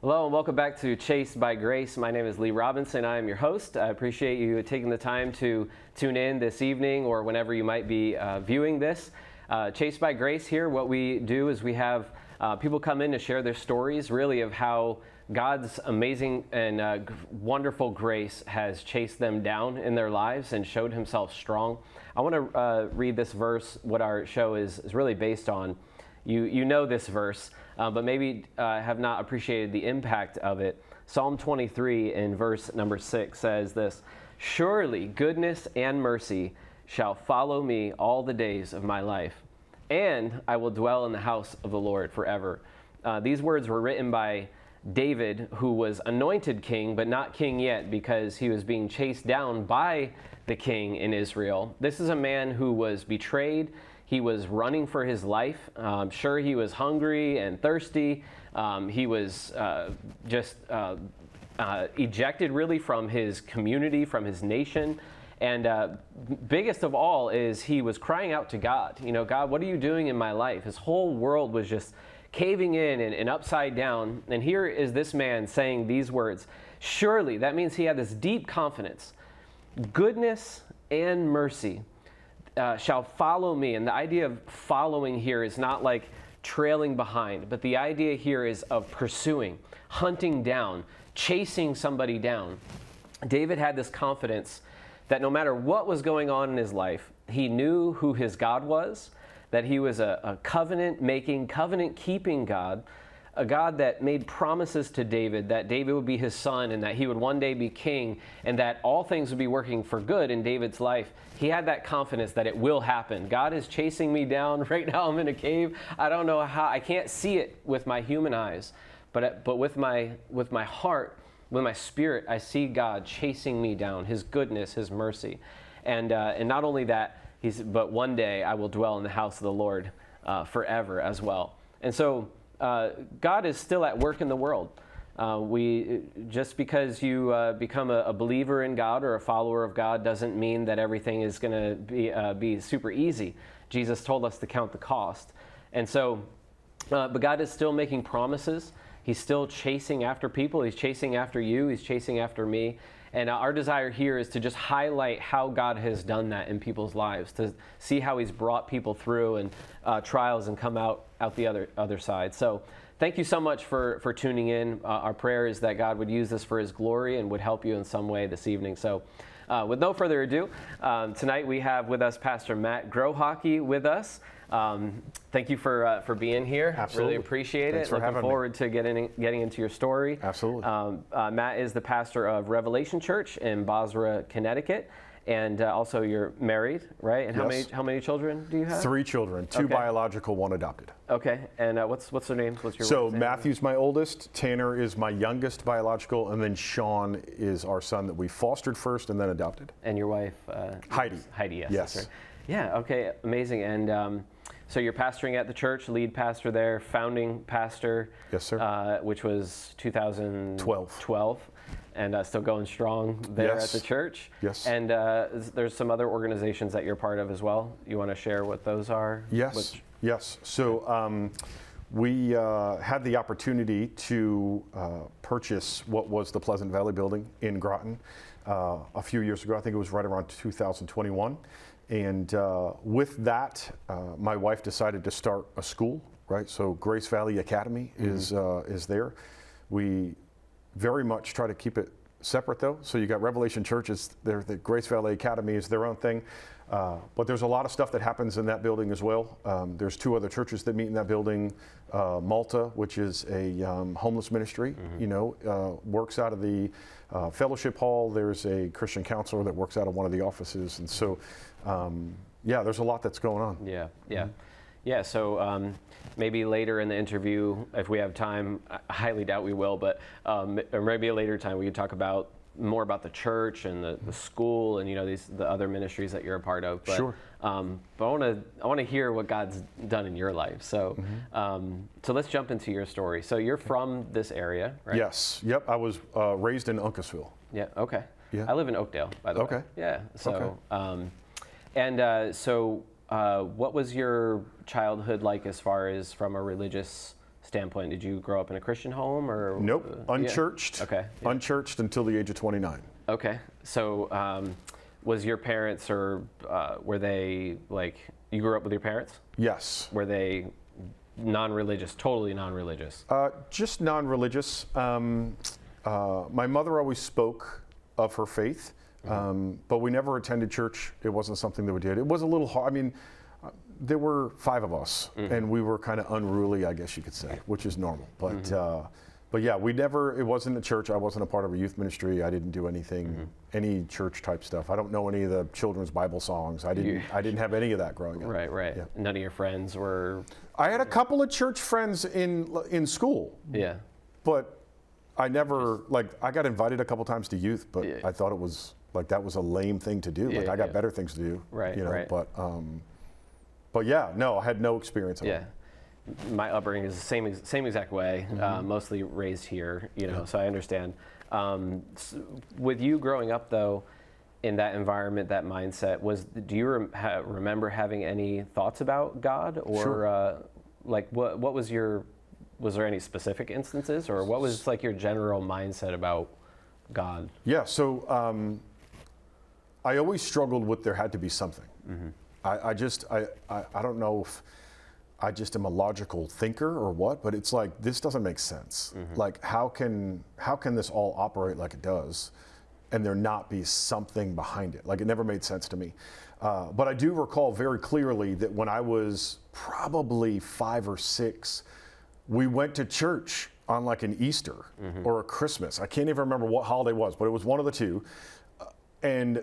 Hello and welcome back to Chased by Grace. My name is Lee Robinson. I am your host. I appreciate you taking the time to tune in this evening or whenever you might be viewing this. Chased by Grace here, what we do is we have people come in to share their stories really of how God's amazing and wonderful grace has chased them down in their lives and showed himself strong. I want to read this verse, what our show is really based on. You know this verse, but maybe have not appreciated the impact of it. Psalm 23 in verse number 6 says this: "Surely goodness and mercy shall follow me all the days of my life, and I will dwell in the house of the Lord forever." These words were written by David, who was anointed king, but not king yet because he was being chased down by the king in Israel. This is a man who was betrayed. He was running for his life. I'm sure he was hungry and thirsty. He was just ejected really from his community, from his nation. And biggest of all is he was crying out to God. You know, God, what are you doing in my life? His whole world was just caving in and upside down. And here is this man saying these words. Surely, that means he had this deep confidence. Goodness and mercy shall follow me. And the idea of following here is not like trailing behind, but the idea here is of pursuing, hunting down, chasing somebody down. David had this confidence that no matter what was going on in his life, he knew who his God was, that he was a covenant-making, covenant-keeping God, a God that made promises to David, that David would be his son and that he would one day be king and that all things would be working for good in David's life. He had that confidence that it will happen. God is chasing me down. Right now I'm in a cave. I don't know how. I can't see it with my human eyes, but with my heart, with my spirit, I see God chasing me down, his goodness, his mercy. And not only that, but one day I will dwell in the house of the Lord forever as well. And so God is still at work in the world. Just because you become a believer in God or a follower of God doesn't mean that everything is going to be super easy. Jesus told us to count the cost. And so, but God is still making promises. He's still chasing after people. He's chasing after you. He's chasing after me. And our desire here is to just highlight how God has done that in people's lives, to see how he's brought people through and trials and come out the other side. So thank you so much for tuning in. Our prayer is that God would use this for his glory and would help you in some way this evening. So with no further ado, tonight we have with us Pastor Matt Grohocki with us. Thank you for being here. Absolutely. Really appreciate Thanks it. for Looking having forward to getting into your story. Absolutely. Matt is the pastor of Revelation Church in Bozrah, Connecticut, and also you're married, right? And Yes. how many children do you have? 3 children, 2 Okay. biological, 1 adopted. Okay, and what's their names? What's your So wife's name? Matthew's my oldest, Tanner is my youngest biological, and then Sean is our son that we fostered first and then adopted. And your wife? Heidi. Heidi, yes. Yes. That's right. Yeah, okay, amazing. And so you're pastoring at the church, lead pastor there, founding pastor. Yes, sir. Which was 2012. And still going strong there Yes. at the church. Yes. And there's some other organizations that you're part of as well. You want to share what those are? Yes. Yes. So we had the opportunity to purchase what was the Pleasant Valley building in Groton a few years ago. I think it was right around 2021. And with that, my wife decided to start a school, right? So Grace Valley Academy is there. We very much try to keep it separate though. So you got Revelation Churches there, the Grace Valley Academy is their own thing. But there's a lot of stuff that happens in that building as well. There's 2 other churches that meet in that building. Malta, which is a homeless ministry, works out of the fellowship hall. There's a Christian counselor that works out of one of the offices. And so, there's a lot that's going on. Yeah. Yeah, so maybe later in the interview, if we have time, I highly doubt we will, but or maybe a later time we could talk about more about the church and the school and the other ministries that you're a part of. But, sure. But I want to hear what God's done in your life. So so let's jump into your story. So you're from this area, right? Yes. Yep. I was raised in Uncasville. Yeah. Okay. Yeah. I live in Oakdale, by the way. Okay. Yeah. So Okay. what was your childhood like as far as from a religious standpoint, did you grow up in a Christian home or? Nope, unchurched. Yeah. Okay. Yeah. Unchurched until the age of 29. Okay. So, was your parents or were they like, you grew up with your parents? Yes. Were they non-religious, totally non-religious? Just non-religious. My mother always spoke of her faith, but we never attended church. It wasn't something that we did. It was a little hard. I mean, there were 5 of us, and we were kind of unruly, I guess you could say, which is normal. But yeah, we never. It wasn't a church. I wasn't a part of a youth ministry. I didn't do anything, any church type stuff. I don't know any of the children's Bible songs. I didn't have any of that growing up. Right. Yeah. None of your friends were. I had a couple of church friends in school. Yeah. But I never, I got invited a couple times to youth, but I thought it was, that was a lame thing to do. I got better things to do. Right, you know, right. But yeah, no, I had no experience of it. Yeah. My upbringing is the same exact way, mostly raised here, so I understand. With you growing up, though, in that environment, that mindset, do you remember having any thoughts about God? Or, Sure. What was there any specific instances, or what was your general mindset about God? Yeah, so I always struggled with there had to be something. I don't know if I just am a logical thinker or what, but it's this doesn't make sense. How can this all operate like it does and there not be something behind it? It never made sense to me. But I do recall very clearly that when I was probably 5 or 6, we went to church on an Easter or a Christmas. I can't even remember what holiday it was, but it was one of the two. And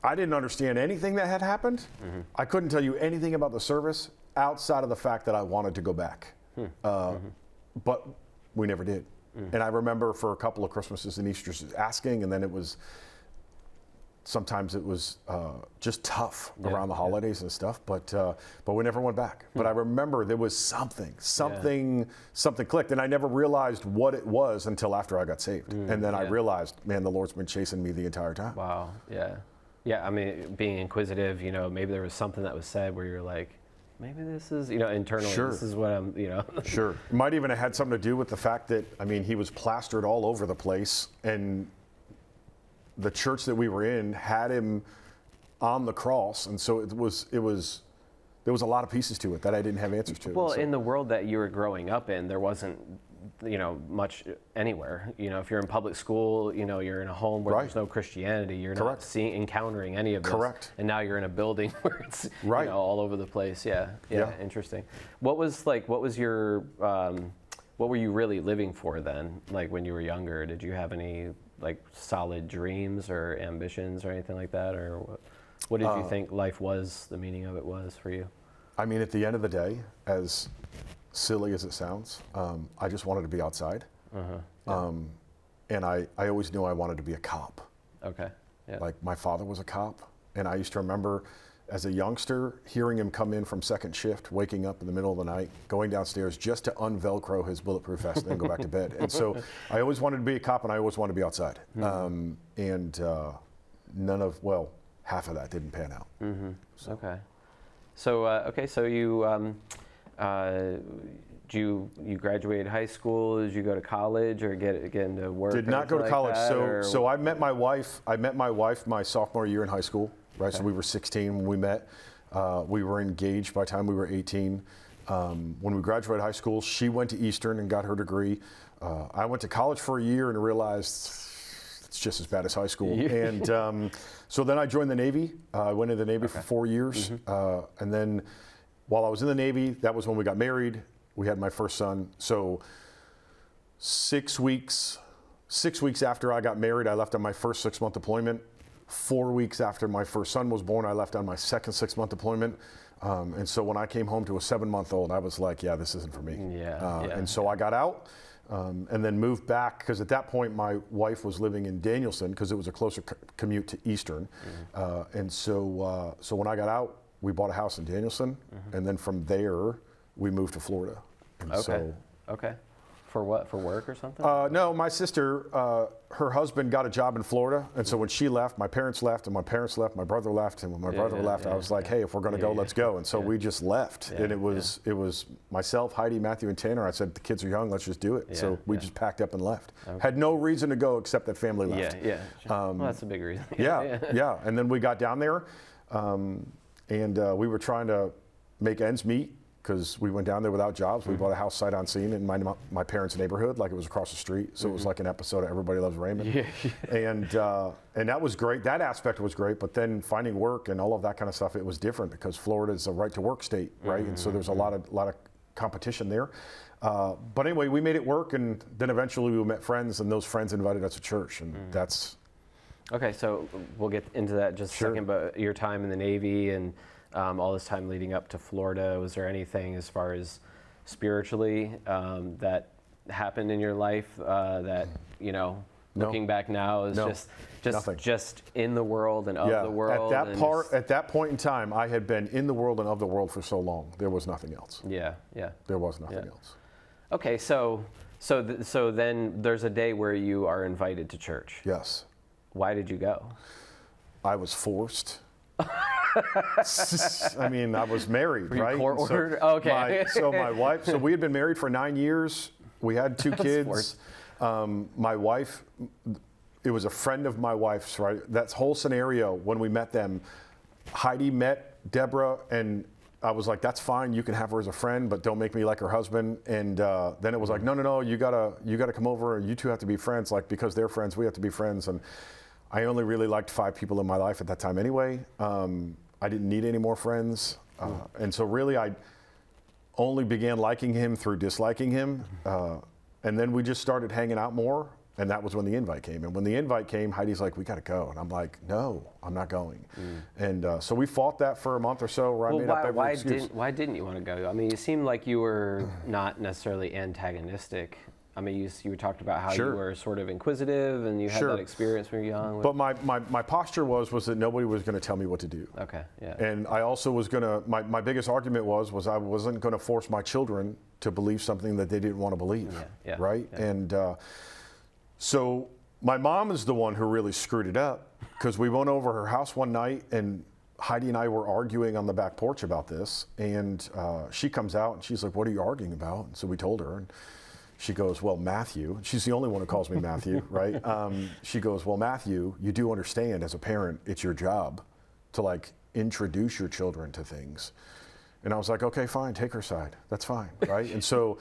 I didn't understand anything that had happened. I couldn't tell you anything about the service outside of the fact that I wanted to go back. But we never did. And I remember for a couple of Christmases and Easters asking, and then sometimes it was just tough around the holidays and stuff, but we never went back. But I remember there was something clicked, and I never realized what it was until after I got saved. And then I realized, man, the Lord's been chasing me the entire time. Wow, yeah. Yeah, I mean, being inquisitive, maybe there was something that was said where you're like, maybe this is, internally, Sure. This is what I'm, Sure. It might even have had something to do with the fact that, he was plastered all over the place, and the church that we were in had him on the cross, and so there was a lot of pieces to it that I didn't have answers to. Well, in the world that you were growing up in, there wasn't, much anywhere. If you're in public school, you're in a home where there's no Christianity, you're not encountering any of this. Correct. And now you're in a building where it's all over the place. Yeah, interesting. What was your what were you really living for then? When you were younger, did you have any solid dreams or ambitions or anything like that, or what did you think life was? The meaning of it was for you? At the end of the day, as silly as it sounds, I just wanted to be outside. And I always knew I wanted to be a cop. Okay. Yeah. My father was a cop, and I used to remember as a youngster hearing him come in from second shift, waking up in the middle of the night, going downstairs just to unvelcro his bulletproof vest and then go back to bed. And so I always wanted to be a cop, and I always wanted to be outside. Half of that didn't pan out. So. Okay. So you you graduated high school? Did you go to college or get into work? Did not go to college. So I met my wife. My sophomore year in high school. Right. Okay. So we were 16 when we met. We were engaged by the time we were 18. When we graduated high school, she went to Eastern and got her degree. I went to college for a year and realized it's just as bad as high school. And so then I joined the Navy. I went into the Navy for 4 years. And then while I was in the Navy, that was when we got married. We had my first son. So 6 weeks after I got married, I left on my first 6-month deployment. 4 weeks after my first son was born, I left on my second 6-month deployment. And so when I came home to a 7-month-old, I was like, yeah, this isn't for me. And so I got out and then moved back, because at that point my wife was living in Danielson because it was a closer commute to Eastern. And so when I got out, we bought a house in Danielson, and then from there we moved to Florida. And okay. for what? For work or something? No, my sister, her husband got a job in Florida, and so when she left, my parents left, and my parents left, my brother left, and when my brother left, I was like, hey, if we're going to go, let's go. And so we just left, and it was myself, Heidi, Matthew, and Tanner. I said, the kids are young, let's just do it. So we just packed up and left. Okay. Had no reason to go except that family left. Sure. Well, that's a big reason. Yeah. And then we got down there, and we were trying to make ends meet, because we went down there without jobs. We bought a house sight unseen in my parents' neighborhood, like it was across the street. So it was like an episode of Everybody Loves Raymond. And that was great. That aspect was great. But then finding work and all of that kind of stuff, it was different because Florida is a right-to-work state, right? And so there's a lot of competition there. But anyway, we made it work, and then eventually we met friends, and those friends invited us to church, and that's. Okay, so we'll get into that in just a second. But your time in the Navy and all this time leading up to Florida, was there anything as far as spiritually that happened in your life that, looking back now is just in the world and of the world? At that point in time, I had been in the world and of the world for so long, there was nothing else. There was nothing else. Okay, so then there's a day where you are invited to church. Yes. Why did you go? I was forced. I mean, I was married, right? Court ordered? Okay. My wife, so we had been married for 9 years. We had 2 kids. My wife, it was a friend of my wife's, right? That whole scenario, when we met them, Heidi met Deborah, and I was like, that's fine, you can have her as a friend, but don't make me like her husband. And then it was like, no, you gotta come over, and you two have to be friends, like, because they're friends, we have to be friends. And I only really liked 5 people in my life at that time anyway. I didn't need any more friends. And so really I only began liking him through disliking him. And then we just started hanging out more. And that was when the invite came. And when the invite came, Heidi's like, we got to go. And I'm like, no, I'm not going. And so we fought that for a month or so where I made up every excuse. Why didn't you want to go? I mean, you seemed like you were not necessarily antagonistic. I mean, you talked about how you were sort of inquisitive and you had that experience when you were young. But my posture was that nobody was going to tell me what to do. Okay, yeah. And I also was going to, my biggest argument was I wasn't going to force my children to believe something that they didn't want to believe, right? Yeah. And so my mom is the one who really screwed it up, because we went over her house one night and Heidi and I were arguing on the back porch about this. And she comes out and she's like, what are you arguing about? And so we told her. And she goes, well, Matthew, she's the only one who calls me Matthew, right? She goes, well, Matthew, you do understand as a parent, it's your job to like introduce your children to things. And I was like, okay, fine, take her side. That's fine, right? And so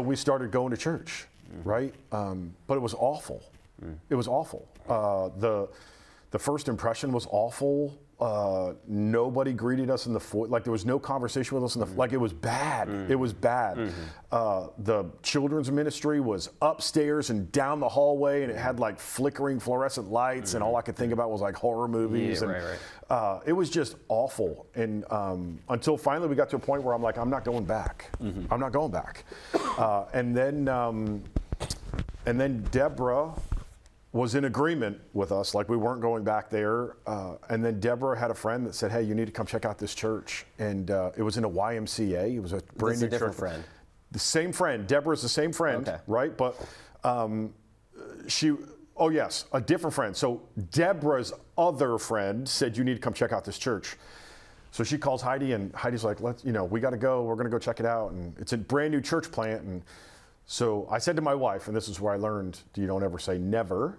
we started going to church, right? But it was awful. It was awful. The first impression was awful. Nobody greeted us in the foyer. Like there was no conversation with us in the like it was bad. It was bad. The children's ministry was upstairs and down the hallway, and it had like flickering fluorescent lights, and all I could think about was like horror movies. It was just awful. And until finally we got to a point where I'm like, I'm not going back. I'm not going back. And then Deborah was in agreement with us, like we weren't going back there. And then Deborah had a friend that said, hey, you need to come check out this church. And it was in a YMCA. It was a brand new different church. Friend. The same friend. Deborah's the same friend, right? But a different friend. So Deborah's other friend said, you need to come check out this church. So she calls Heidi, and Heidi's like, we got to go. We're going to go check it out. And it's a brand new church plant. And so I said to my wife, and this is where I learned, you don't ever say never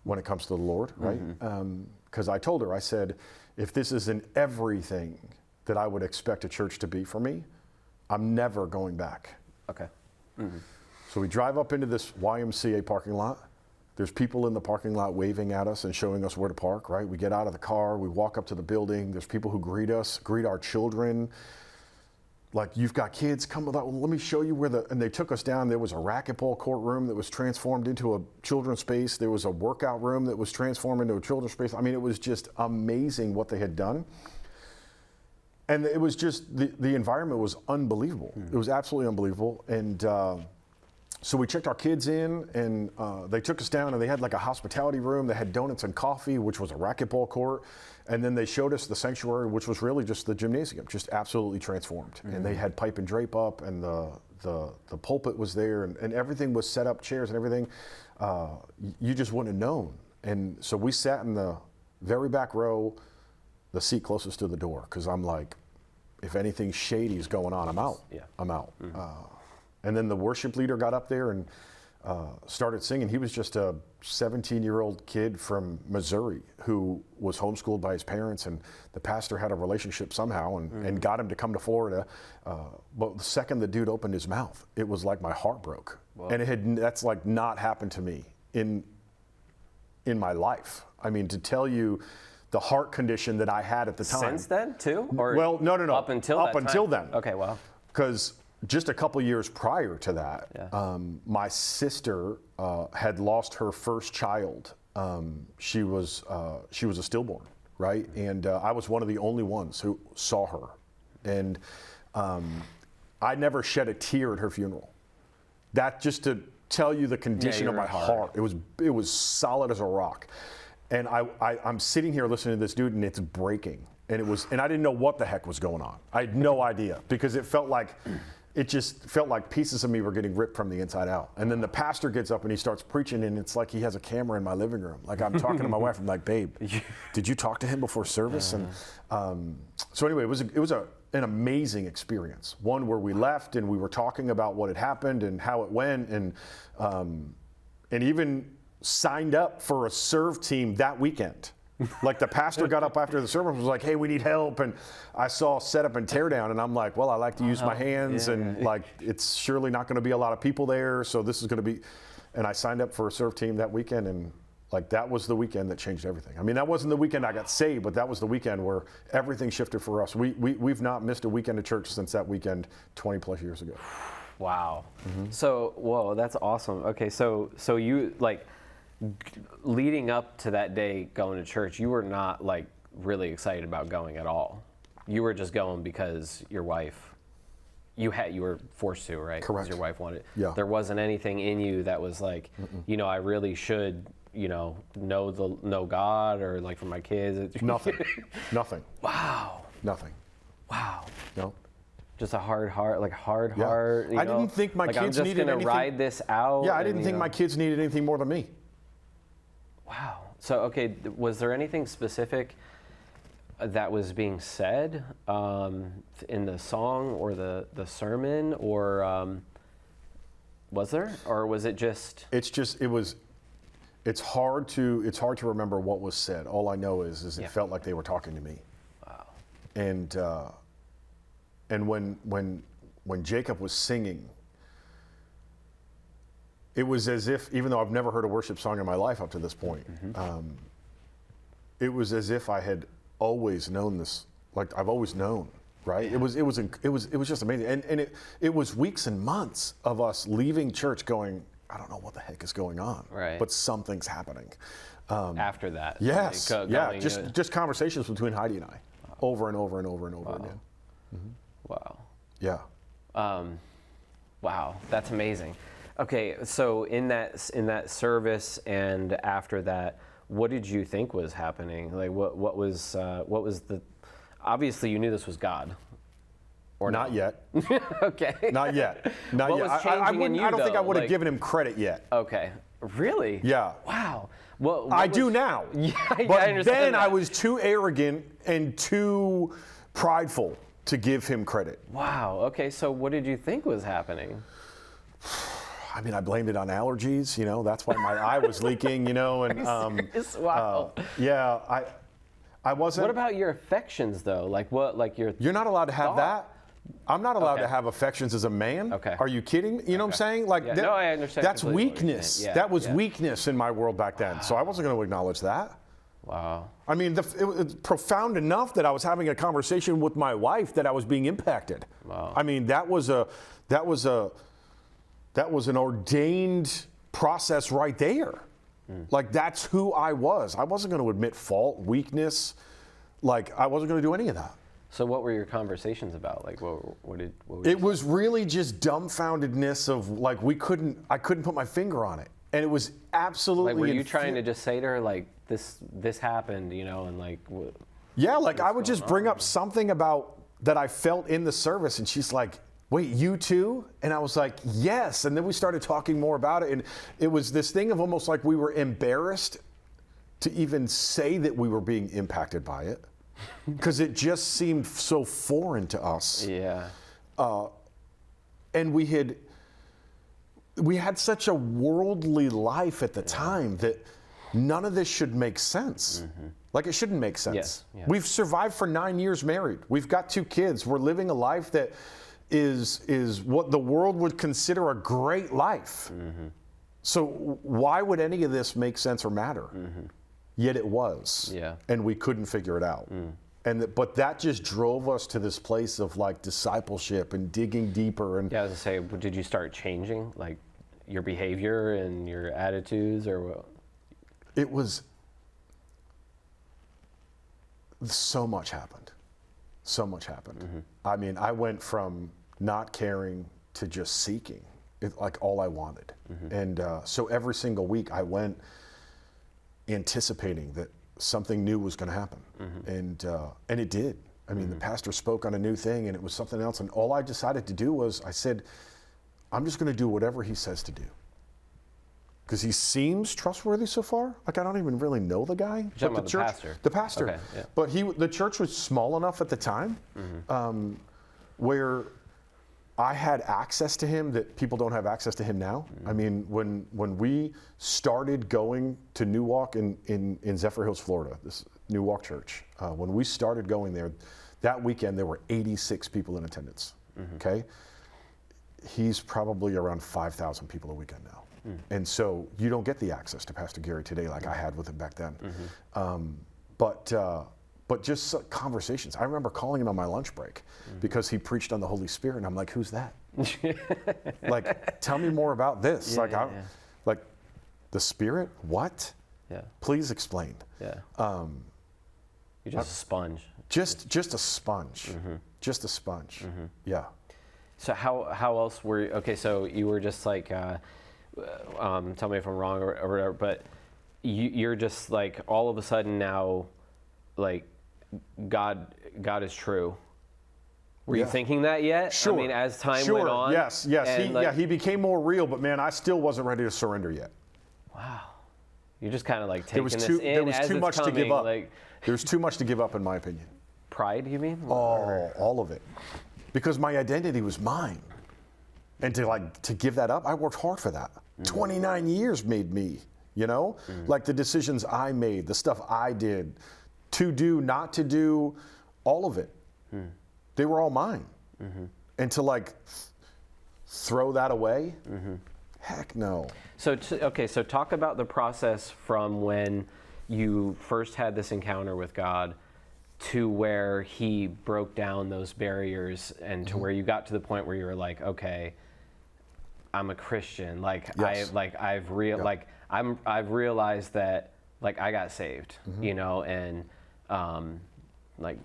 when it comes to the Lord, right? Because I told her, I said, if this isn't everything that I would expect a church to be for me, I'm never going back. Okay. So we drive up into this YMCA parking lot. There's people in the parking lot waving at us and showing us where to park, right? We get out of the car, we walk up to the building. There's people who greet us, greet our children. Like, you've got kids, come with us, let me show you where and they took us down. There was a racquetball courtroom that was transformed into a children's space. There was a workout room that was transformed into a children's space. I mean, it was just amazing what they had done. And it was just, the environment was unbelievable. It was absolutely unbelievable. And So we checked our kids in, and they took us down, and they had like a hospitality room. They had donuts and coffee, which was a racquetball court. And then they showed us the sanctuary, which was really just the gymnasium, just absolutely transformed. Mm-hmm. And they had pipe and drape up, and the pulpit was there, and everything was set up, chairs and everything. You just wouldn't have known. And so we sat in the very back row, the seat closest to the door, because I'm like, if anything shady is going on, I'm out. Yeah. I'm out. Mm-hmm. And then the worship leader got up there and started singing. He was just a 17-year-old kid from Missouri who was homeschooled by his parents, and the pastor had a relationship somehow and got him to come to Florida. But the second the dude opened his mouth, it was like my heart broke. Whoa. And that's like not happened to me in my life. I mean, to tell you the heart condition that I had at the time. Since then, too? Or well, no. Up until then. Okay, wow. Because just a couple years prior to that, my sister had lost her first child. She was a stillborn, right? And I was one of the only ones who saw her. And I never shed a tear at her funeral. That just to tell you the condition of my heart. It was solid as a rock. And I'm sitting here listening to this dude, and it's breaking. And I didn't know what the heck was going on. I had no idea, because it just felt like pieces of me were getting ripped from the inside out. And then the pastor gets up and he starts preaching, and it's like he has a camera in my living room. Like I'm talking to my wife, I'm like, babe, did you talk to him before service? And so anyway, it was an amazing experience. One where we left and we were talking about what had happened and how it went, and even signed up for a serve team that weekend. Like the pastor got up after the service and was like, hey, we need help. And I saw setup and tear down, and I'm like, well, I like to use my hands, like it's surely not going to be a lot of people there, so this is going to be, and I signed up for a serve team that weekend, and like that was the weekend that changed everything. I mean, that wasn't the weekend I got saved, but that was the weekend where everything shifted for us. We've not missed a weekend of church since that weekend 20 plus years ago. Wow. Mm-hmm. So, whoa, that's awesome. Okay, so you like, leading up to that day going to church, you were not like really excited about going at all. You were just going because your wife, you were forced to, right? Correct. Because your wife wanted. Yeah. There wasn't anything in you that was like, I really should, know God, or like for my kids. Nothing. Wow. Nothing. Wow. No. Just a hard heart, like heart. I didn't think my kids needed anything. I'm just gonna ride this out. Yeah, I didn't think my kids needed anything more than me. Wow. So, okay, was there anything specific that was being said in the song or the sermon, or was there, or was it just? It's hard to remember what was said. All I know is it felt like they were talking to me. Wow. And when Jacob was singing, it was as if, even though I've never heard a worship song in my life up to this point, it was as if I had always known this. Like I've always known, right? Yeah. It was just amazing, and it was weeks and months of us leaving church going, I don't know what the heck is going on, right? But something's happening. After that, yes, just conversations between Heidi and I, over and over and over and over again. Mm-hmm. Wow. Yeah. Wow, that's amazing. Okay, so in that service and after that, what did you think was happening? Like what was the? Obviously, you knew this was God. Or not yet. Okay. Not yet. Not what yet. Was changing in you, I don't think I would have like, given him credit yet. Okay. Really? Yeah. Wow. I do now. Yeah, but I understand then that. I was too arrogant and too prideful to give him credit. Wow. Okay. So what did you think was happening? I mean, I blamed it on allergies. That's why my eye was leaking. And wow. Yeah, I wasn't. What about your affections, though? Like what? Like your. You're not allowed to have that. I'm not allowed to have affections as a man. Okay. Are you kidding? You know what I'm saying? Like no, I understand. That's weakness. Yeah, that was weakness in my world back then. So I wasn't going to acknowledge that. Wow. I mean, it was profound enough that I was having a conversation with my wife that I was being impacted. Wow. I mean, that was an ordained process right there. Like that's who I was. I wasn't going to admit fault, weakness. Like I wasn't going to do any of that. So what were your conversations about? Like, what were It was really just dumbfoundedness of like I couldn't put my finger on it, and it was absolutely. like, were you trying to just say to her like this happened, you know, and like? Yeah, like I would just bring up something about that I felt in the service, and she's like, "Wait, you too?" And I was like, "Yes." And then we started talking more about it, and it was this thing of almost like we were embarrassed to even say that we were being impacted by it, because it just seemed so foreign to us. Yeah. And we had such a worldly life at the time that none of this should make sense. Like, it shouldn't make sense. Yes, yeah. We've survived for 9 years married. We've got 2 kids. We're living a life that is what the world would consider a great life. So why would any of this make sense or matter? Yet it was. Yeah. And we couldn't figure it out. But that just drove us to this place of like discipleship and digging deeper. And Yeah, I was gonna say, did you start changing like your behavior and your attitudes, or what? it was, so much happened. So much happened. I mean, I went from not caring to just seeking, like all I wanted. And so every single week I went anticipating that something new was going to happen. And it did. I mean, the pastor spoke on a new thing and it was something else. And all I decided to do was, I said, I'm just going to do whatever he says to do. Because he seems trustworthy so far. Like, I don't even really know the guy. You're talking about the pastor? The pastor. Okay, yeah. But the church was small enough at the time where I had access to him that people don't have access to him now. I mean, when we started going to New Walk in Zephyr Hills, Florida, this New Walk church, when we started going there, that weekend there were 86 people in attendance, okay? He's probably around 5,000 people a weekend now. And so you don't get the access to Pastor Gary today like I had with him back then. But just conversations. I remember calling him on my lunch break because he preached on the Holy Spirit, and I'm like, "Who's that? Like, tell me more about this." Yeah, Like, the Spirit? What? Yeah. Please explain. Yeah. You're just a sponge. Just a sponge. Just a sponge. Yeah. So how else were you? Okay, so you were just like, tell me if I'm wrong or whatever, but you're just like all of a sudden now, like God is true. Were you thinking that yet? Sure. I mean, as time went on. Yes. He became more real, but man, I still wasn't ready to surrender yet. Wow. You're just kind of like There taking was this too, in there was as too it's much coming, to give up. like There's too much to give up, in my opinion. pride, you mean? All of it, because my identity was mine, and to give that up, I worked hard for that. 29 years made me, like the decisions I made, the stuff I did, to do, not to do, all of it. They were all mine, and to like throw that away, heck no. So so talk about the process from when you first had this encounter with God to where he broke down those barriers and to where you got to the point where you were like, okay, I'm a Christian. Like Yes. I've realized that like I got saved, and like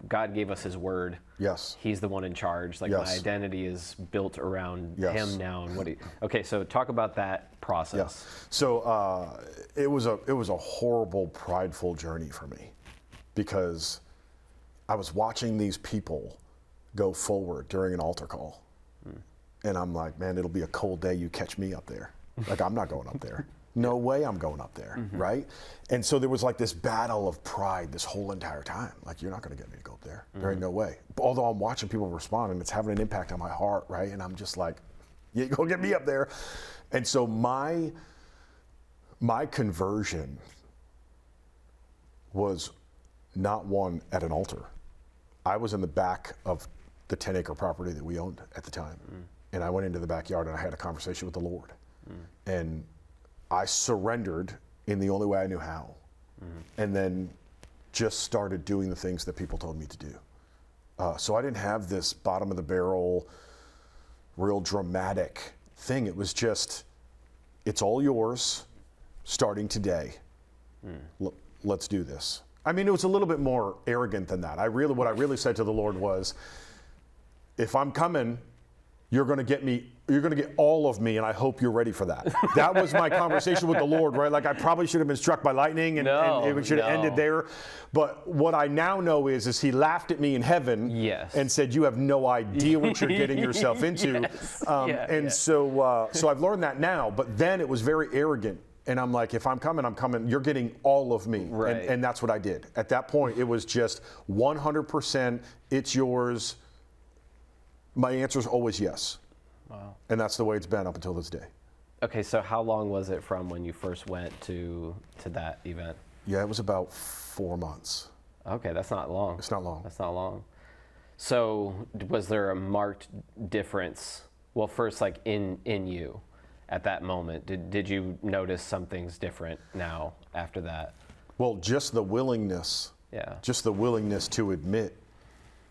God gave us his word. Yes. He's the one in charge. Like Yes. my identity is built around Yes. him now. And okay, so talk about that process. Yeah. So it was a horrible, prideful journey for me, because I was watching these people go forward during an altar call, and I'm like, man, it'll be a cold day. You catch me up there. Like, I'm not going up there. No way I'm going up there, right? And so there was like this battle of pride this whole entire time. Like, you're not going to get me to go up there. There ain't no way. Although I'm watching people respond, and it's having an impact on my heart, right? And I'm just like, yeah, go get me up there. And so my conversion was not one at an altar. I was in the back of the 10-acre property that we owned at the time. And I went into the backyard and I had a conversation with the Lord. And I surrendered in the only way I knew how. And then just started doing the things that people told me to do. So I didn't have this bottom of the barrel, real dramatic thing. It was just, it's all yours starting today. Let's do this. I mean, it was a little bit more arrogant than that. What I really said to the Lord was, if I'm coming, you're going to get me. You're going to get all of me, and I hope you're ready for that. That was my conversation with the Lord, right? Like, I probably should have been struck by lightning, and it should have ended there. But what I now know is he laughed at me in heaven and said, "You have no idea what you're getting yourself into." So I've learned that now. But then it was very arrogant, and I'm like, if I'm coming, I'm coming. You're getting all of me, right. And that's what I did. At that point, it was just 100%. It's yours. My answer is always yes. Wow. And that's the way it's been up until this day. Okay, so how long was it from when you first went to that event? Yeah, it was about 4 months. Okay, that's not long. It's not long. That's not long. So was there a marked difference? Well, first, like in you at that moment, did you notice something's different now after that? Well, just the willingness. Yeah. Just the willingness to admit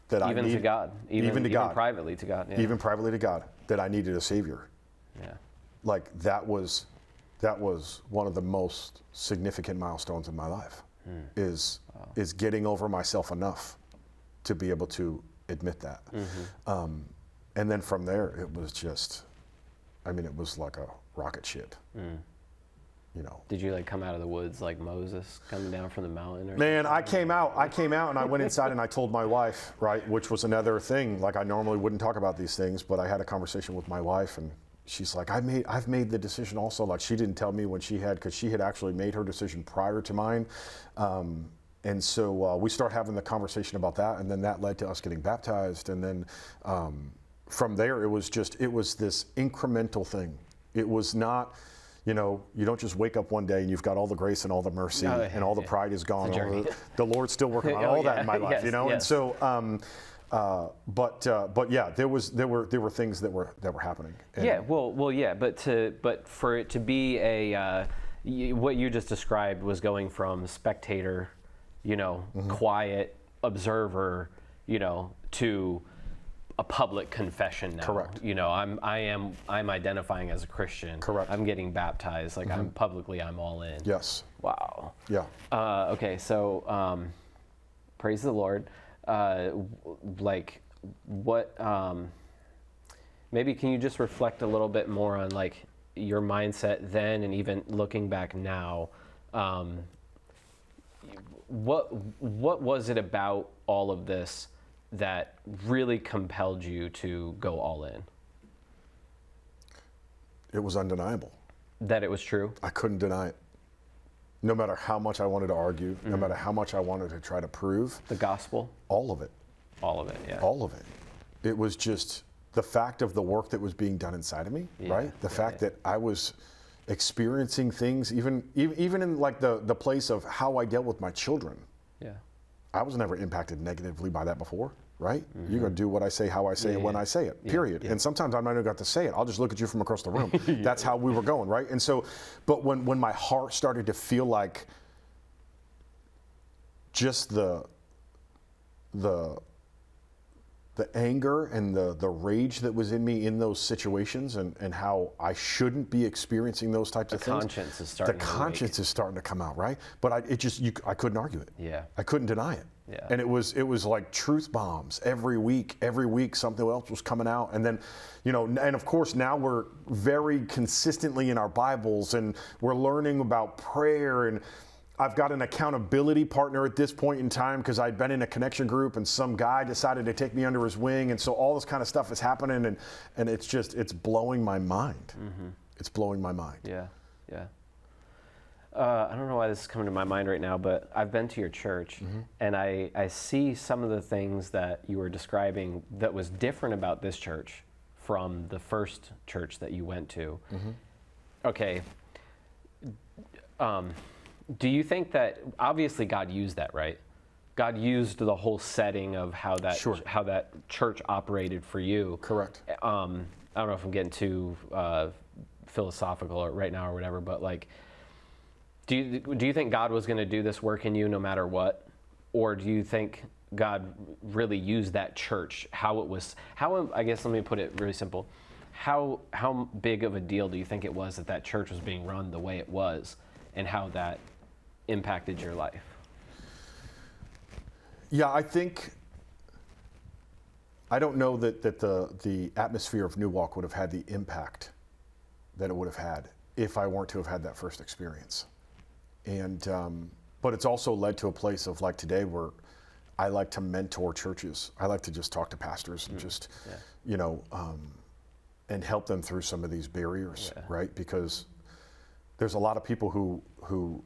that I need, to God, even to God, privately to God, even privately to God, that I needed a Savior. Yeah. Like that was one of the most significant milestones in my life. Is getting over myself enough to be able to admit that. And then from there, it was just, I mean, it was like a rocket ship. You know. Did you like come out of the woods like Moses coming down from the mountain? Or Man, I came out and I went inside and I told my wife, right, which was another thing. Like I normally wouldn't talk about these things, but I had a conversation with my wife and she's like, I've made the decision also. Like she didn't tell me when because she had actually made her decision prior to mine. And so we start having the conversation about that, and then that led to us getting baptized. And then from there, it was this incremental thing. It was not, you know, you don't just wake up one day and you've got all the grace and all the mercy and all the pride is gone. The Lord's still working on all that in my life, you know. And so, but yeah, there were things that were happening. And but for it to be what you just described was going from spectator, you know, quiet observer, you know, to a public confession now. Correct. You know, I'm identifying as a Christian. Correct. I'm getting baptized. Like I'm all in. Yes. Wow. Yeah. Okay, so praise the Lord. Like what? Maybe can you just reflect a little bit more on like your mindset then, and even looking back now? What was it about all of this that really compelled you to go all in? It was undeniable. That it was true? I couldn't deny it. No matter how much I wanted to argue, no matter how much I wanted to try to prove. The gospel? All of it. All of it, yeah. All of it. It was just the fact of the work that was being done inside of me, right? The fact that I was experiencing things, even in like the place of how I dealt with my children. Yeah. I was never impacted negatively by that before, right? You're going to do what I say, how I say it, when I say it, period. And sometimes I might not got to say it. I'll just look at you from across the room. That's how we were going, right? And so, but when my heart started to feel like just the anger and the rage that was in me in those situations and how I shouldn't be experiencing those types of things. The conscience is starting to come out, right? But I couldn't argue it. Yeah. I couldn't deny it. Yeah. And it was like truth bombs every week something else was coming out. And then, you know, and of course now we're very consistently in our Bibles and we're learning about prayer, and I've got an accountability partner at this point in time because I'd been in a connection group and some guy decided to take me under his wing. And so all this kind of stuff is happening and it's blowing my mind. It's blowing my mind. Yeah, yeah. I don't know why this is coming to my mind right now, but I've been to your church and I see some of the things that you were describing that was different about this church from the first church that you went to. Okay. Do you think that, obviously God used that, right? God used the whole setting of how that church operated for you. Correct. I don't know if I'm getting too philosophical right now or whatever, but like, do you think God was going to do this work in you no matter what? Or do you think God really used that church, I guess let me put it really simple. How big of a deal do you think it was that church was being run the way it was, and how that impacted your life? Yeah, I don't know that the atmosphere of New Walk would have had the impact that it would have had if I weren't to have had that first experience. And but it's also led to a place of like today where I like to mentor churches. I like to just talk to pastors and just, you know, and help them through some of these barriers, right? Because there's a lot of people who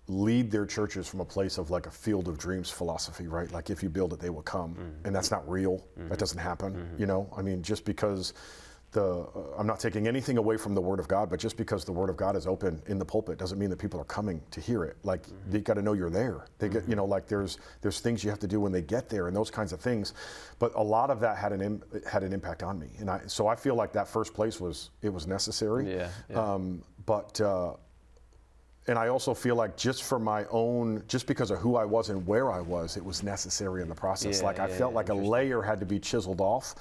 lead their churches from a place of like a field of dreams philosophy, right? Like if you build it, they will come. And that's not real. That doesn't happen, you know? I mean, just because I'm not taking anything away from the Word of God, but just because the Word of God is open in the pulpit doesn't mean that people are coming to hear it. Like they got to know you're there. They get, you know, like there's things you have to do when they get there and those kinds of things. But a lot of that had an impact on me, and so I feel like that first place was necessary. And I also feel like just because of who I was and where I was, it was necessary in the process. I felt like a layer had to be chiseled off.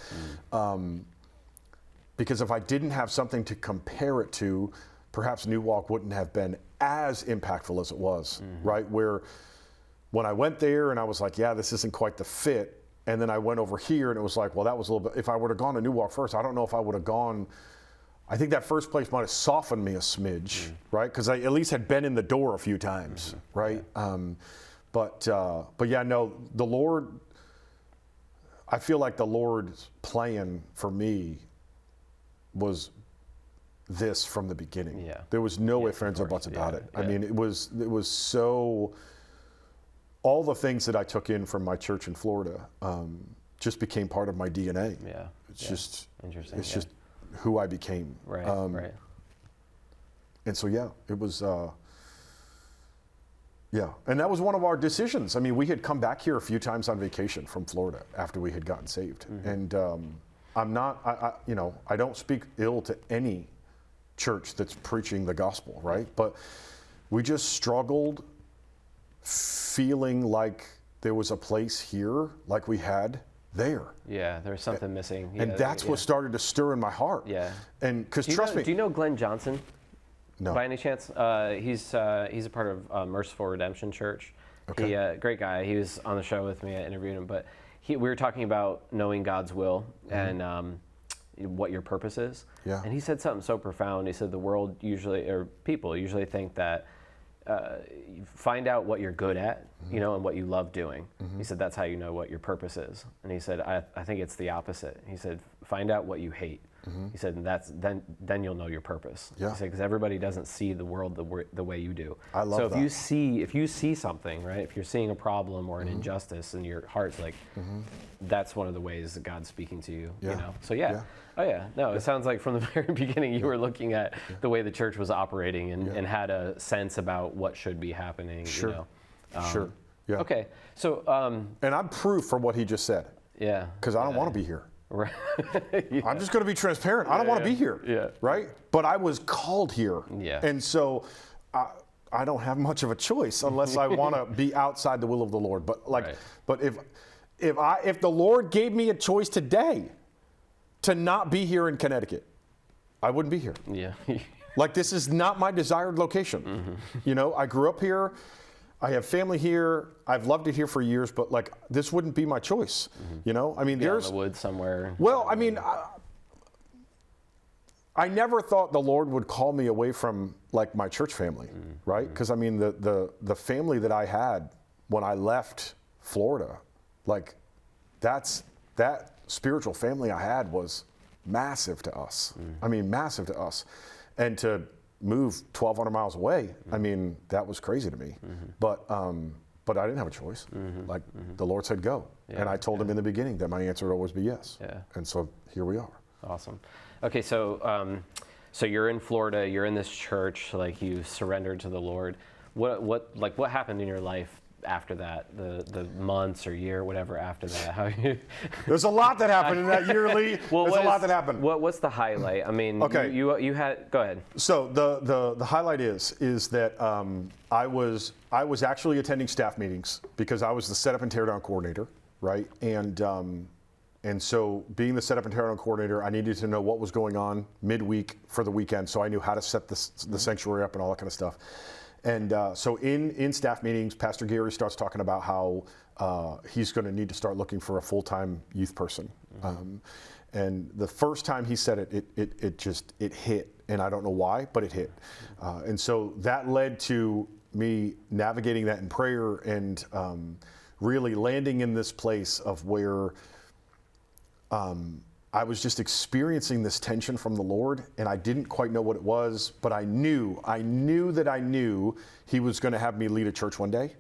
Because if I didn't have something to compare it to, perhaps New Walk wouldn't have been as impactful as it was, right? Where when I went there and I was like, yeah, this isn't quite the fit. And then I went over here and it was like, well, that was a little bit, if I would have gone to New Walk first, I don't know if I would have gone, I think that first place might have softened me a smidge, right? Because I at least had been in the door a few times, right? But yeah, no, the Lord, I feel like the Lord's plan for me was this from the beginning. There was no ifs, ands, or buts about it. I mean, it was so, all the things that I took in from my church in Florida just became part of my DNA. It's just interesting. It's just who I became. Right. And so it was and that was one of our decisions. I mean, we had come back here a few times on vacation from Florida after we had gotten saved. And I'm not, I don't speak ill to any church that's preaching the gospel, right? But we just struggled feeling like there was a place here like we had there. Yeah, there was something missing. And that's what started to stir in my heart. And because trust me. Do you know Glenn Johnson? No. By any chance? He's a part of Merciful Redemption Church. Okay. Great guy. He was on the show with me. I interviewed him, but we were talking about knowing God's will and what your purpose is. And he said something so profound. He said the world people usually think that you find out what you're good at, you know, and what you love doing. He said that's how you know what your purpose is. And he said, I think it's the opposite. He said, find out what you hate. He said, and then you'll know your purpose. He said, because everybody doesn't see the world the way you do. I love that. So if you see something, right, if you're seeing a problem or an injustice and your heart's like, that's one of the ways that God's speaking to you, you know? So it sounds like from the very beginning you were looking at the way the church was operating and had a sense about what should be happening, you know? Okay, so... and I'm proof for what he just said. Because I don't want to be here. Right. I'm just going to be transparent. I don't want to be here. Right? But I was called here. And so I don't have much of a choice unless I want to be outside the will of the Lord. But but if the Lord gave me a choice today to not be here in Connecticut, I wouldn't be here. Like this is not my desired location. You know, I grew up here. I have family here. I've loved it here for years, but like this wouldn't be my choice. You know, I mean, there's in the woods somewhere. Well, I mean, I never thought the Lord would call me away from like my church family, right? Because I mean, the family that I had when I left Florida, like that spiritual family I had was massive to us. I mean, massive to us, and to move 1,200 miles away, I mean, that was crazy to me. But I didn't have a choice. Like the Lord said, go. And I told him in the beginning that my answer would always be yes. And so here we are. Awesome. Okay, so so you're in Florida, you're in this church, like you surrendered to the Lord. What happened in your life after that, the months or year, whatever after that? There's a lot that happened in that year, Lee. There's a lot that happened. What's the highlight? I mean, you had, go ahead. So the highlight is that I was actually attending staff meetings because I was the setup and tear down coordinator, right? And so being the setup and tear down coordinator, I needed to know what was going on midweek for the weekend, so I knew how to set the sanctuary up and all that kind of stuff. And so in staff meetings, Pastor Gary starts talking about how he's going to need to start looking for a full-time youth person. And the first time he said it, it hit, and I don't know why, but it hit. And so that led to me navigating that in prayer and really landing in this place of where I was just experiencing this tension from the Lord, and I didn't quite know what it was, but I knew he was going to have me lead a church one day.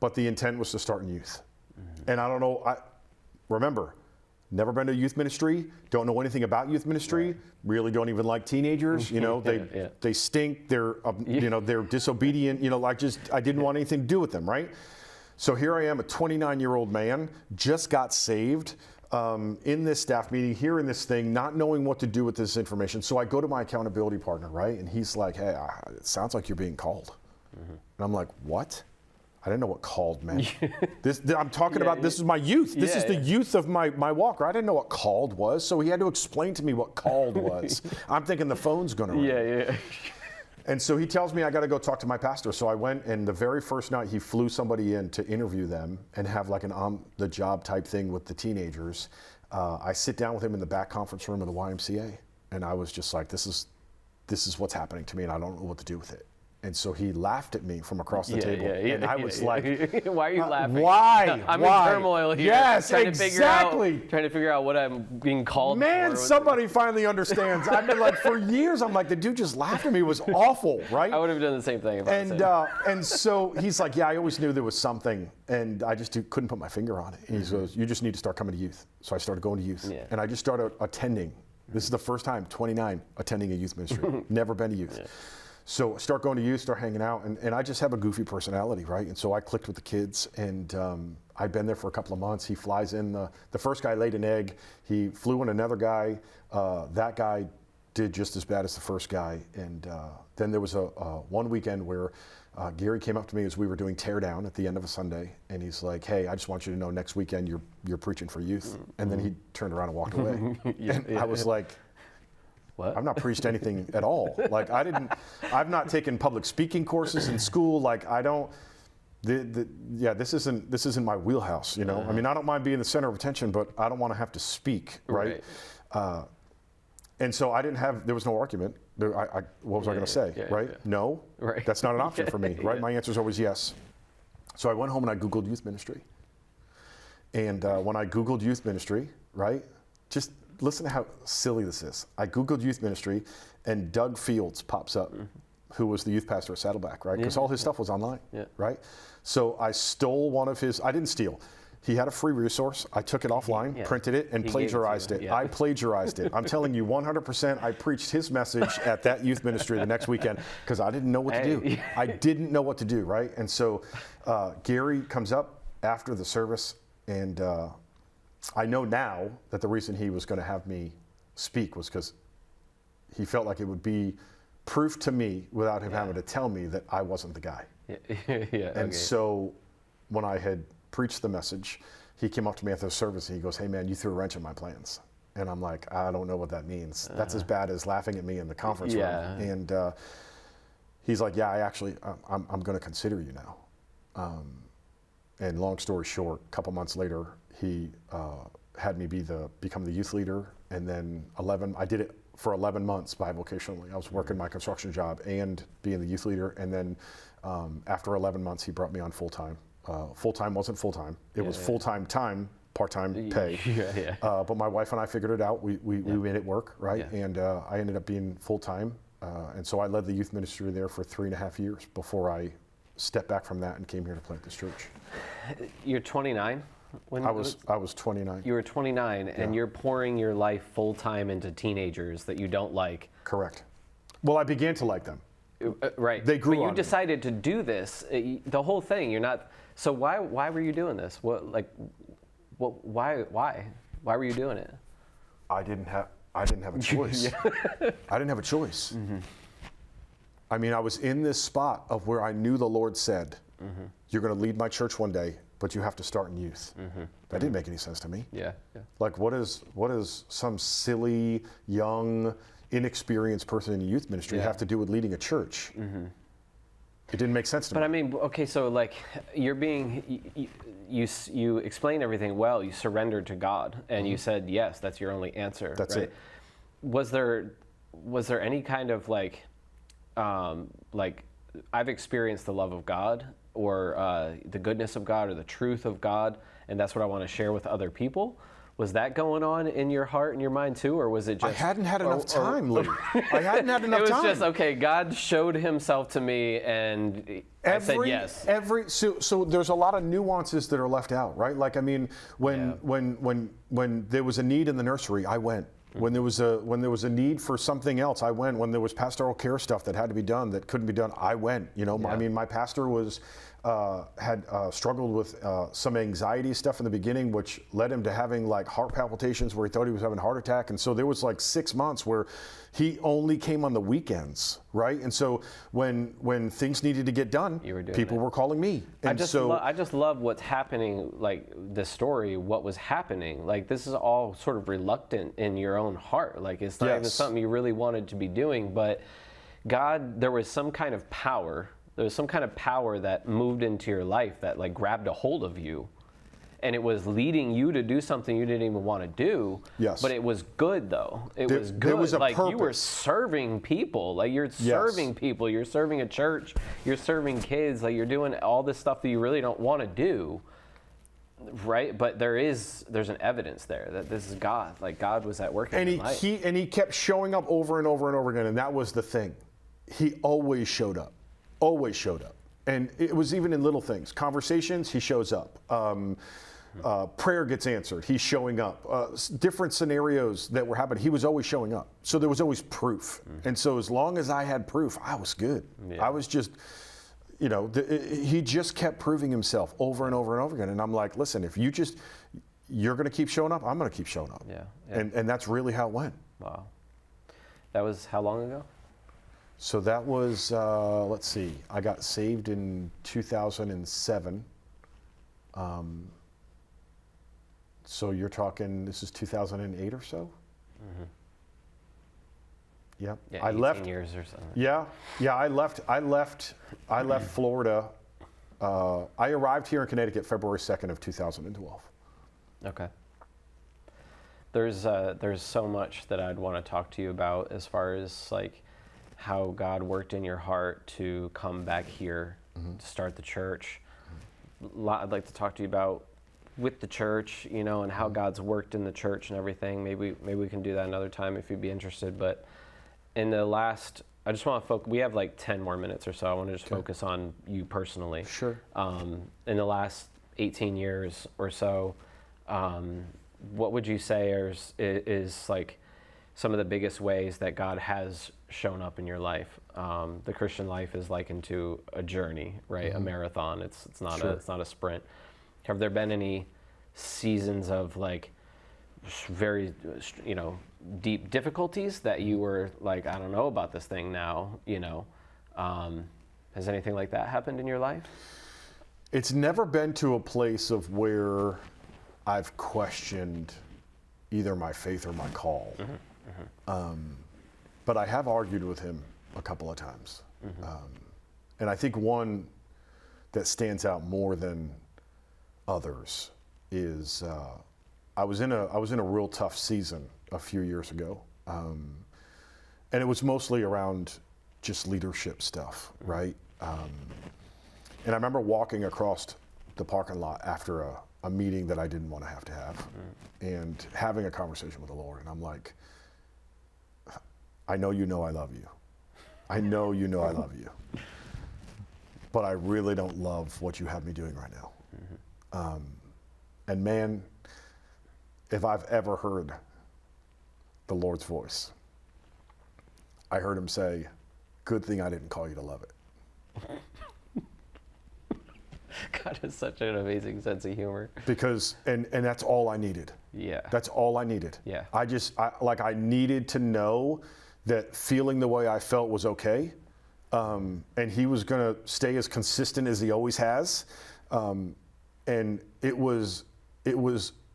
But the intent was to start in youth. And I don't know, remember, never been to youth ministry, don't know anything about youth ministry, really don't even like teenagers, they stink, they're they're disobedient, I didn't want anything to do with them, right? So here I am, a 29-year-old man, just got saved, in this staff meeting, hearing this thing, not knowing what to do with this information. So I go to my accountability partner, right? And he's like, hey, it sounds like you're being called. And I'm like, what? I didn't know what called meant. I'm talking about, this is my youth. This is the youth of my walk. Right? I didn't know what called was. So he had to explain to me what called was. I'm thinking the phone's going to ring. And so he tells me I got to go talk to my pastor. So I went, and the very first night he flew somebody in to interview them and have like an on-the-job type thing with the teenagers. I sit down with him in the back conference room of the YMCA, and I was just like, this is what's happening to me, and I don't know what to do with it. And so he laughed at me from across the table, and I was like, "Why are you laughing? Why? I'm Why? in turmoil here. Yes, trying exactly. trying to figure out what I'm being called Man, for. somebody finally understands. I've been like, for years, I'm like, the dude just laughed at me. It was awful, right? I would have done the same thing. And so he's like, yeah, I always knew there was something, and I just couldn't put my finger on it. And he goes, you just need to start coming to youth. So I started going to youth, and I just started attending. This is the first time, 29, attending a youth ministry. Never been to youth. So start going to youth, start hanging out, and I just have a goofy personality, right? And so I clicked with the kids, and I'd been there for a couple of months. He flies in, the first guy laid an egg. He flew in another guy. That guy did just as bad as the first guy. And then there was one weekend where Gary came up to me as we were doing teardown at the end of a Sunday, and he's like, hey, I just want you to know next weekend you're preaching for youth. And then he turned around and walked away. I was like, what? I've not preached anything at all. Like I've not taken public speaking courses in school. Like I don't, this isn't my wheelhouse, I mean, I don't mind being the center of attention, but I don't want to have to speak, right? And so there was no argument. What was I going to say, right? No, that's not an option for me, right? My answer is always yes. So I went home and I Googled youth ministry. And when I Googled youth ministry, right, just listen to how silly this is. I Googled youth ministry, and Doug Fields pops up, who was the youth pastor at Saddleback, right? Because all his stuff was online, right? So I stole one of his, I didn't steal. He had a free resource. I took it offline, printed it, and plagiarized it. I plagiarized it. I'm telling you 100%, I preached his message at that youth ministry the next weekend because I didn't know what to do. I didn't know what to do, right? And so Gary comes up after the service, and I know now that the reason he was going to have me speak was because he felt like it would be proof to me without him having to tell me that I wasn't the guy. And so when I had preached the message, he came up to me after the service and he goes, hey man, you threw a wrench in my plans. And I'm like, I don't know what that means. That's as bad as laughing at me in the conference room. And he's like, yeah, I'm going to consider you now. And long story short, a couple months later, he had me become the youth leader, and then I did it for 11 months bivocationally. I was working my construction job and being the youth leader, and then after 11 months, he brought me on full-time. Full-time wasn't full-time. It was full-time time, part-time pay. But my wife and I figured it out. We made it work, right? And I ended up being full-time, and so I led the youth ministry there for 3.5 years before I stepped back from that and came here to plant this church. You're 29? I was 29. You were 29, and you're pouring your life full-time into teenagers that you don't like. Correct. Well, I began to like them. Right. They grew on me. But you decided to do this, the whole thing. You're not. So why were you doing this? Why were you doing it? I didn't have a choice. I didn't have a choice. I mean, I was in this spot of where I knew the Lord said, you're going to lead my church one day, but you have to start in youth. That didn't make any sense to me. Like, what is some silly, young, inexperienced person in youth ministry have to do with leading a church? It didn't make sense to me. But I mean, okay, so like you're being, you explain everything well. You surrendered to God, and you said yes. That's your only answer. That's right? it. Was there any kind of like I've experienced the love of God or the goodness of God or the truth of God, and that's what I want to share with other people? Was that going on in your heart and your mind too, or was it just? I hadn't had enough time, Lee. I hadn't had enough time. It was just, okay, God showed himself to me and I said yes. So there's a lot of nuances that are left out, right? Like, I mean, when there was a need in the nursery, I went. When there was a need for something else, I went. When there was pastoral care stuff that had to be done that couldn't be done, I went. You know, I mean, my pastor had struggled with some anxiety stuff in the beginning, which led him to having like heart palpitations where he thought he was having a heart attack. And so there was like 6 months where he only came on the weekends, right? And so when things needed to get done, people were calling me. And I just love what's happening, like the story, what was happening. Like this is all sort of reluctant in your own heart. Like it's not even something you really wanted to be doing, but God, there was some kind of power. There was some kind of power that moved into your life that like grabbed a hold of you, and it was leading you to do something you didn't even want to do. Yes. But it was good though. It was good. There was a like purpose. You were serving people. Like you're serving people. You're serving a church. You're serving kids. Like you're doing all this stuff that you really don't want to do. Right, but there's an evidence there that this is God. Like God was at work in your life. And he kept showing up over and over and over again, and that was the thing. He always showed up. Always showed up. And it was even in little things. Conversations, he shows up. Prayer gets answered, he's showing up. Different scenarios that were happening, he was always showing up. So there was always proof. And so as long as I had proof, I was good. I was just, you know, he just kept proving himself over and over and over again. And I'm like, listen, if you're going to keep showing up, I'm going to keep showing up. Yeah. And that's really how it went. Wow. That was how long ago? So that was, let's see, I got saved in 2007. So you're talking, this is 2008 or so? Mm-hmm. Yep. Yeah, I 18 left, years or something. Yeah, I left Florida. I arrived here in Connecticut February 2nd of 2012. Okay. There's so much that I'd want to talk to you about as far as like how God worked in your heart to come back here to start the church. I'd like to talk to you about with the church, you know, and how God's worked in the church and everything. Maybe we can do that another time if you'd be interested. But in the last, I just want to focus. We have like 10 more minutes or so. I want to just focus on you personally. Sure. In the last 18 years or so, what would you say is like some of the biggest ways that God has shown up in your life? The Christian life is likened to a journey, right? A marathon. It's not a sprint. Have there been any seasons of like very, you know, deep difficulties that you were like, I don't know about this thing now, you know? Has anything like that happened in your life? It's never been to a place of where I've questioned either my faith or my call. But I have argued with him a couple of times. And I think one that stands out more than others is I was in a real tough season a few years ago. And it was mostly around just leadership stuff, right? And I remember walking across the parking lot after a meeting that I didn't want to have and having a conversation with the Lord. And I'm like, I know I love you. I know I love you. But I really don't love what you have me doing right now. And man, if I've ever heard the Lord's voice, I heard him say, good thing I didn't call you to love it. God has such an amazing sense of humor. Because, and that's all I needed. Yeah. That's all I needed. Yeah. I needed to know that feeling the way I felt was okay. And he was going to stay as consistent as he always has. And it was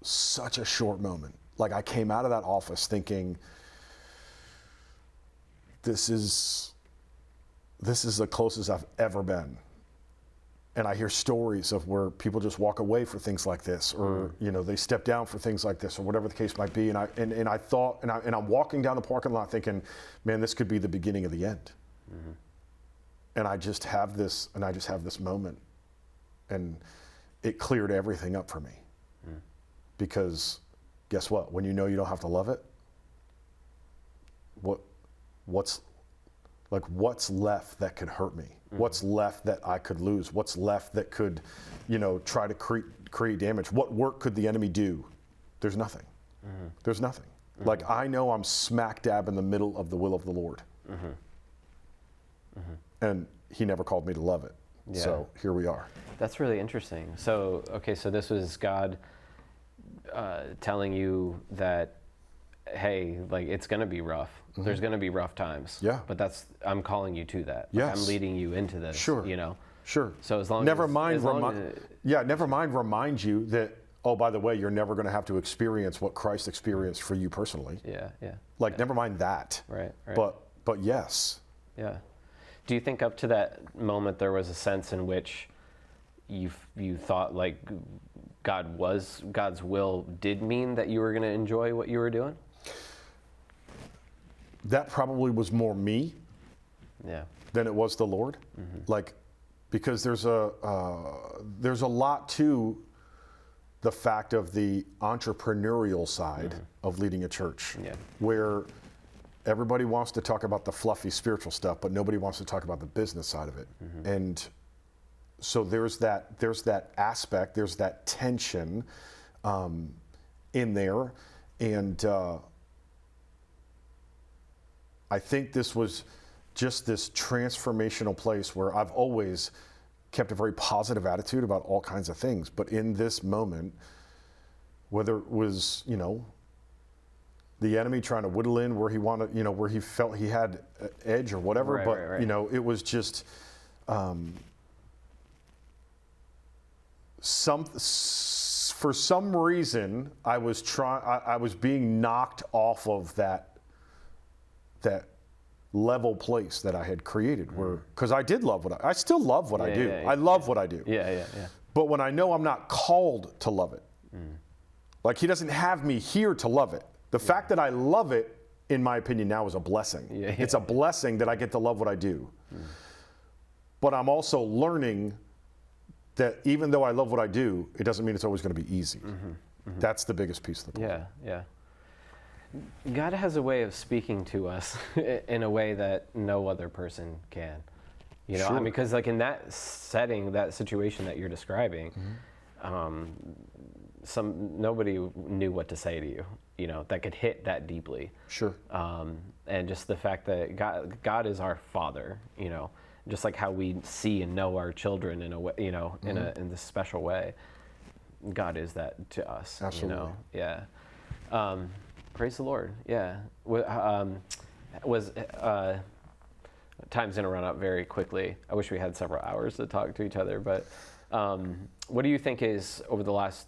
such a short moment. Like I came out of that office thinking, this is this is the closest I've ever been. And I hear stories of where people just walk away for things like this, or they step down for things like this, or whatever the case might be. And I'm walking down the parking lot thinking, man, this could be the beginning of the end. Mm-hmm. And I just have this moment, and it cleared everything up for me. Mm. Because guess what? When you know you don't have to love it, what's left that could hurt me? Mm-hmm. What's left that I could lose? What's left that could, try to create damage? What work could the enemy do? There's nothing. Mm-hmm. There's nothing. Mm-hmm. Like, I know I'm smack dab in the middle of the will of the Lord. Mm-hmm. Mm-hmm. And he never called me to love it. Yeah. So here we are. That's really interesting. So, okay, so this was God telling you that, hey, like, it's going to be rough. Mm-hmm. There's going to be rough times. Yeah. But I'm calling you to that. Yes. I'm leading you into this. Sure. Sure. So as long never as... mind remind you that, oh, by the way, you're never going to have to experience what Christ experienced for you personally. Yeah, yeah. Like, never mind that. Right. But yes. Yeah. Do you think up to that moment there was a sense in which you thought like God's will did mean that you were going to enjoy what you were doing? That probably was more me than it was the Lord. Mm-hmm. Like, because there's a lot to the fact of the entrepreneurial side of leading a church, where everybody wants to talk about the fluffy spiritual stuff, but nobody wants to talk about the business side of it. Mm-hmm. And so there's that aspect, there's that tension in there. And I think this was just this transformational place where I've always kept a very positive attitude about all kinds of things. But in this moment, whether it was, the enemy trying to whittle in where he wanted, where he felt he had an edge or whatever, right. It was just for some reason I was being knocked off of that level place that I had created, because I did love I still love what I do. I love what I do. Yeah. But when I know I'm not called to love it, like, he doesn't have me here to love it. The fact that I love it, in my opinion, now is a blessing. Yeah. It's a blessing that I get to love what I do. But I'm also learning that even though I love what I do, it doesn't mean it's always going to be easy. Mm-hmm. Mm-hmm. That's the biggest piece of the puzzle. Yeah. God has a way of speaking to us in a way that no other person can. Sure. I mean, because like in that setting, that situation that you're describing, nobody knew what to say to you, that could hit that deeply. Sure. And just the fact that God is our Father, just like how we see and know our children in a way, in this special way, God is that to us. Absolutely. Yeah. Praise the Lord. Yeah. Time's gonna run up very quickly. I wish we had several hours to talk to each other, but what do you think is, over the last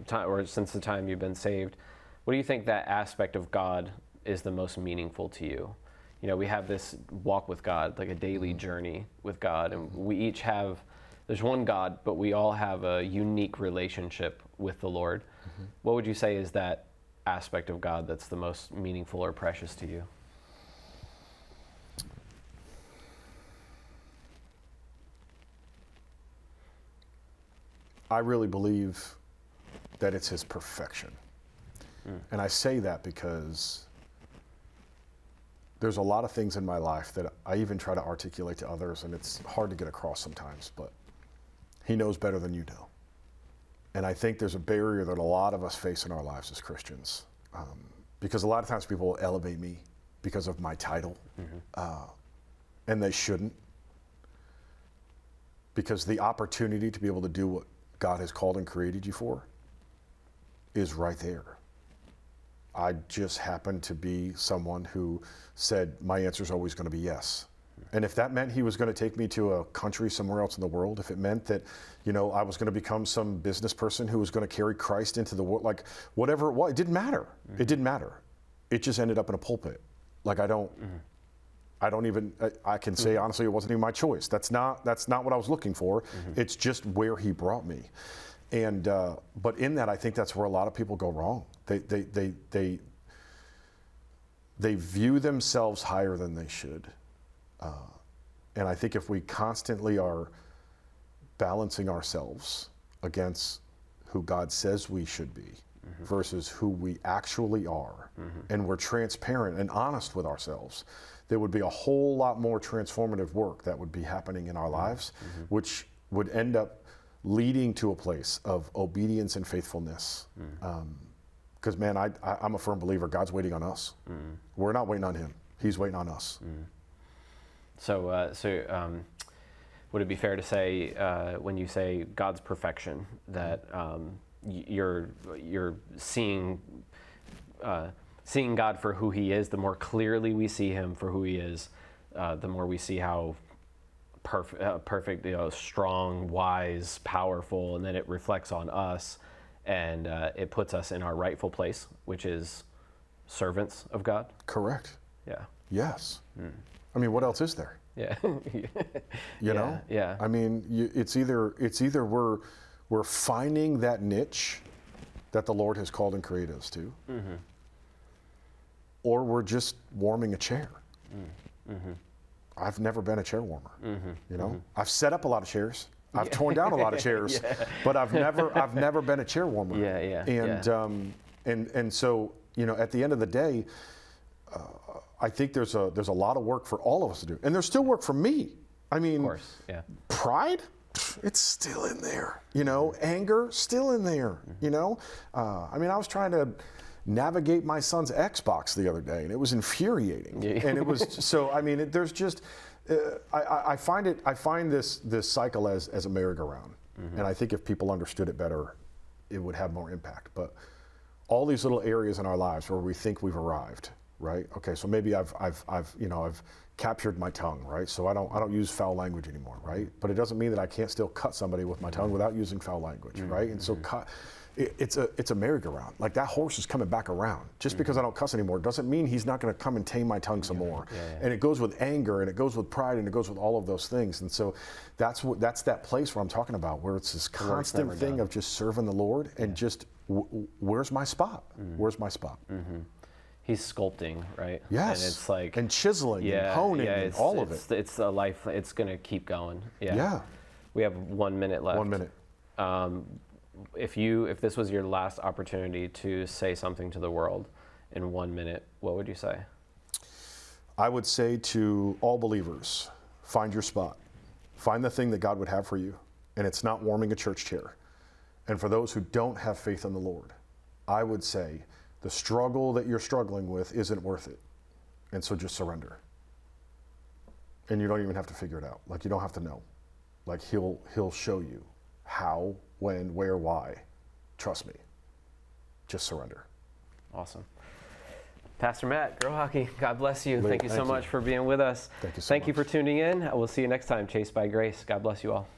time, or since the time you've been saved, what do you think that aspect of God is the most meaningful to you? We have this walk with God, like a daily journey with God, and we each have, there's one God, but we all have a unique relationship with the Lord. Mm-hmm. What would you say is that aspect of God that's the most meaningful or precious to you? I really believe that it's his perfection. And I say that because there's a lot of things in my life that I even try to articulate to others, and it's hard to get across sometimes, but he knows better than you know. And I think there's a barrier that a lot of us face in our lives as Christians, because a lot of times people will elevate me because of my title, and they shouldn't, because the opportunity to be able to do what God has called and created you for is right there. I just happen to be someone who said my answer is always going to be yes. And if that meant he was going to take me to a country somewhere else in the world, if it meant that, I was going to become some business person who was going to carry Christ into the world, like whatever it was, it didn't matter. It didn't matter. It just ended up in a pulpit. Like I don't I don't even, I can say honestly, it wasn't even my choice. That's not what I was looking for. It's just where he brought me. And, but in that, I think that's where a lot of people go wrong. They view themselves higher than they should. And I think if we constantly are balancing ourselves against who God says we should be versus who we actually are, and we're transparent and honest with ourselves, there would be a whole lot more transformative work that would be happening in our lives, which would end up leading to a place of obedience and faithfulness. Because man, I'm a firm believer God's waiting on us. We're not waiting on him. He's waiting on us. So would it be fair to say, when you say God's perfection, that you're seeing God for who he is? The more clearly we see him for who he is, the more we see how perfect, strong, wise, powerful, and then it reflects on us, and it puts us in our rightful place, which is servants of God. Correct. Yeah. Yes. I mean, what else is there? Yeah. You know? Yeah. I mean, it's either we're finding that niche that the Lord has called and created us to, or we're just warming a chair. I've never been a chair warmer. You know, I've set up a lot of chairs. I've torn down a lot of chairs, but I've never been a chair warmer. And so, you know, at the end of the day, I think there's a lot of work for all of us to do, and there's still work for me. I mean, Of course. Yeah. pride, it's still in there. You know, anger, still in there. You know, I mean, I was trying to navigate my son's Xbox the other day, and it was infuriating. And it was so. I mean, there's just. I find this cycle as a merry-go-round, and I think if people understood it better, it would have more impact. But all these little areas in our lives where we think we've arrived, right? Okay, so maybe I've captured my tongue, right? So I don't use foul language anymore, right? But it doesn't mean that I can't still cut somebody with my tongue without using foul language, right? And so it's a merry-go-round. Like that horse is coming back around. Just because I don't cuss anymore doesn't mean he's not going to come and tame my tongue some more. And it goes with anger, and it goes with pride, and it goes with all of those things. And so that's that place where I'm talking about, where it's this constant thing of just serving the Lord and just where's my spot? Where's my spot? He's sculpting, right? Yes. And it's like and chiseling and honing and all of it. It's a life. It's going to keep going. Yeah. We have 1 minute left. 1 minute. If this was your last opportunity to say something to the world in 1 minute, what would you say? I would say to all believers, find your spot. Find the thing that God would have for you. And it's not warming a church chair. And for those who don't have faith in the Lord, I would say the struggle that you're struggling with isn't worth it. And so just surrender. And you don't even have to figure it out. Like, you don't have to know. Like, he'll show you how, when, where, why. Trust me. Just surrender. Awesome. Pastor Matt Grohocki, God bless you. Lee, thank you so much for being with us. Thank you so much. Thank you for tuning in. We'll see you next time. Chased by Grace. God bless you all.